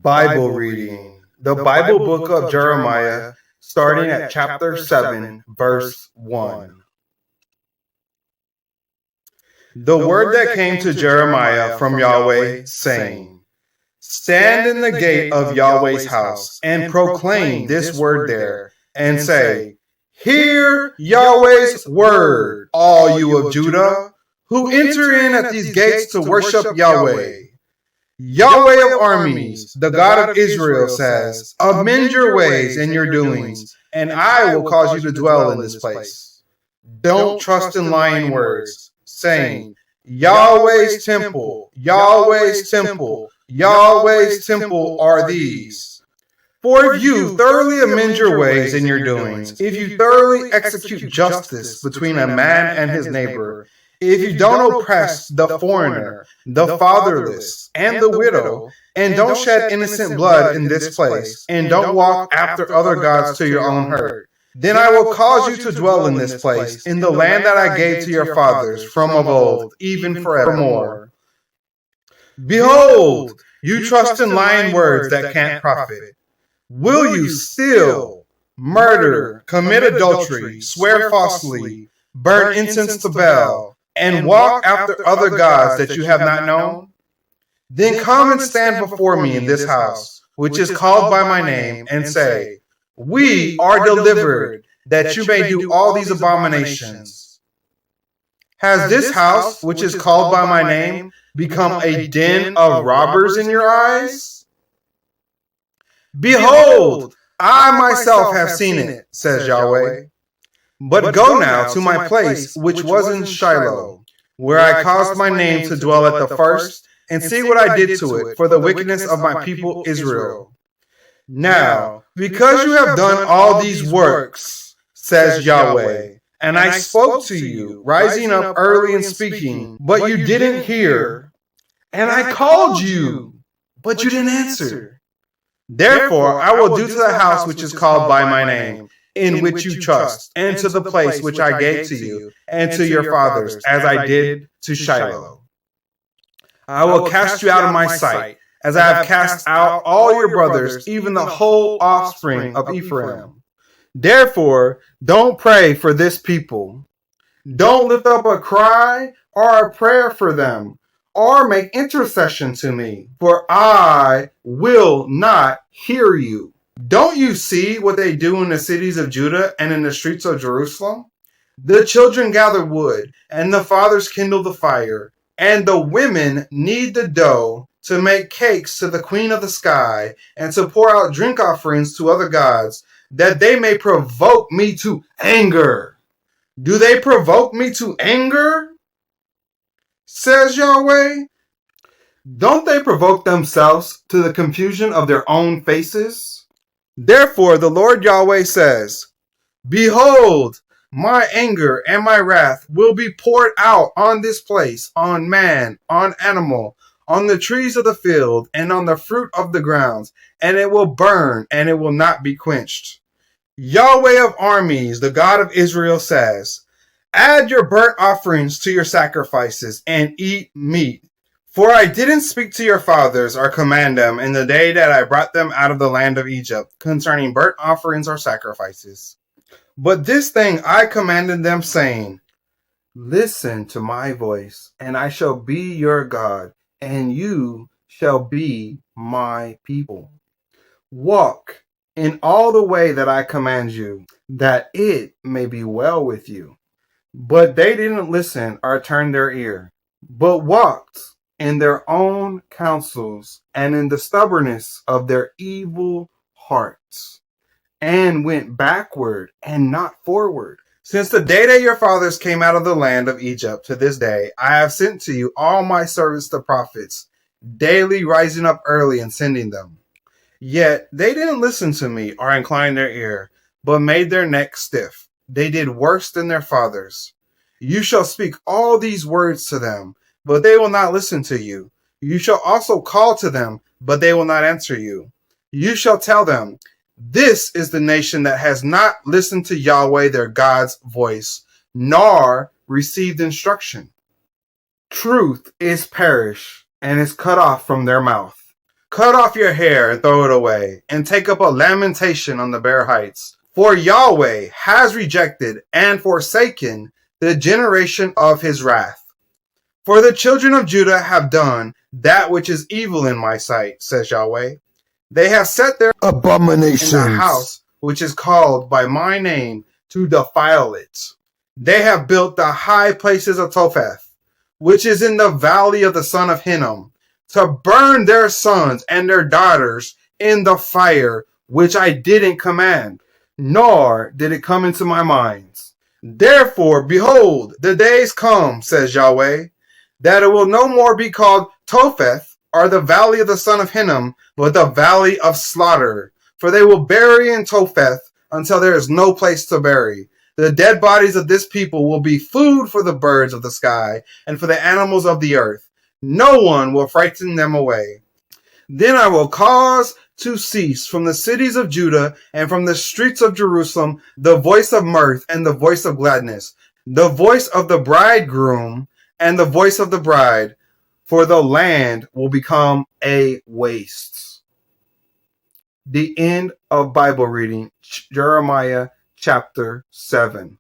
Bible reading. The Bible book of Jeremiah, starting at chapter 7, verse 1. The word that came to Jeremiah from Yahweh, saying, Stand in the gate of Yahweh's house, and proclaim this word there, and say, Hear Yahweh's word, all you of Judah, who enter in at these gates to worship Yahweh. Yahweh of armies, the God of Israel, says, Amend your ways and your doings, and I will cause you to dwell in this place. Don't trust in lying words, saying, Yahweh's temple, Yahweh's temple, Yahweh's temple are these. For if you thoroughly amend your ways and your doings, if you thoroughly execute justice between a man and his neighbor, if you don't oppress the foreigner, the fatherless, and the widow, and don't shed innocent blood in this place, and don't walk after other gods to your own hurt, then I will cause you to dwell in this place, in the land that I gave to your fathers from of old, even forevermore. Behold, you trust in lying words that can't profit. Will you steal, murder, commit adultery, swear falsely, burn incense to Baal, and walk after other gods that you have not known? Then come and stand before me in this house, which is called by my name, and say, We are delivered, that you may do all these abominations. Has this house, which is called by my name, become a den of robbers in your eyes? Behold, I myself have seen it, says Yahweh. But go now to my place, which was in Shiloh, where I caused my name to dwell at the first, and see what I did to it for the wickedness of my people Israel. Now, because you have done all these works, says Yahweh, and I spoke to you, rising up early and speaking, but you didn't hear, and I called you, but you didn't answer. Therefore, I will do to the house which is called by my name, in which you trust, and to the place which I gave to you, and to your fathers, as I did to Shiloh. I will cast you out of my sight, as I have cast out all your brothers, even the whole offspring of Ephraim. Therefore, don't pray for this people. Don't lift up a cry or a prayer for them, or make intercession to me, for I will not hear you. Don't you see what they do in the cities of Judah and in the streets of Jerusalem? The children gather wood, and the fathers kindle the fire, and the women knead the dough to make cakes to the queen of the sky, and to pour out drink offerings to other gods, that they may provoke me to anger. Do they provoke me to anger? Says Yahweh. Don't they provoke themselves to the confusion of their own faces? Therefore, the Lord Yahweh says, Behold, my anger and my wrath will be poured out on this place, on man, on animal, on the trees of the field, and on the fruit of the grounds, and it will burn, and it will not be quenched. Yahweh of armies, the God of Israel, says, Add your burnt offerings to your sacrifices, and eat meat. For I didn't speak to your fathers or command them in the day that I brought them out of the land of Egypt concerning burnt offerings or sacrifices. But this thing I commanded them, saying, Listen to my voice, and I shall be your God, and you shall be my people. Walk in all the way that I command you, that it may be well with you. But they didn't listen or turn their ear, but walked in their own counsels and in the stubbornness of their evil hearts, and went backward and not forward. Since the day that your fathers came out of the land of Egypt to this day, I have sent to you all my servants the prophets, daily rising up early and sending them. Yet they didn't listen to me or incline their ear, but made their neck stiff. They did worse than their fathers. You shall speak all these words to them, but they will not listen to you. You shall also call to them, but they will not answer you. You shall tell them, This is the nation that has not listened to Yahweh their God's voice, nor received instruction. Truth is perished and is cut off from their mouth. Cut off your hair and throw it away, and take up a lamentation on the bare heights. For Yahweh has rejected and forsaken the generation of his wrath. For the children of Judah have done that which is evil in my sight, says Yahweh. They have set their abominations in the house which is called by my name to defile it. They have built the high places of Topheth, which is in the valley of the son of Hinnom, to burn their sons and their daughters in the fire, which I didn't command, nor did it come into my mind. Therefore, behold, the days come, says Yahweh, that it will no more be called Topheth, or the valley of the son of Hinnom, but the valley of slaughter. For they will bury in Topheth until there is no place to bury. The dead bodies of this people will be food for the birds of the sky and for the animals of the earth. No one will frighten them away. Then I will cause to cease from the cities of Judah and from the streets of Jerusalem the voice of mirth and the voice of gladness, the voice of the bridegroom and the voice of the bride, for the land will become a waste. The end of Bible reading, Jeremiah chapter 7.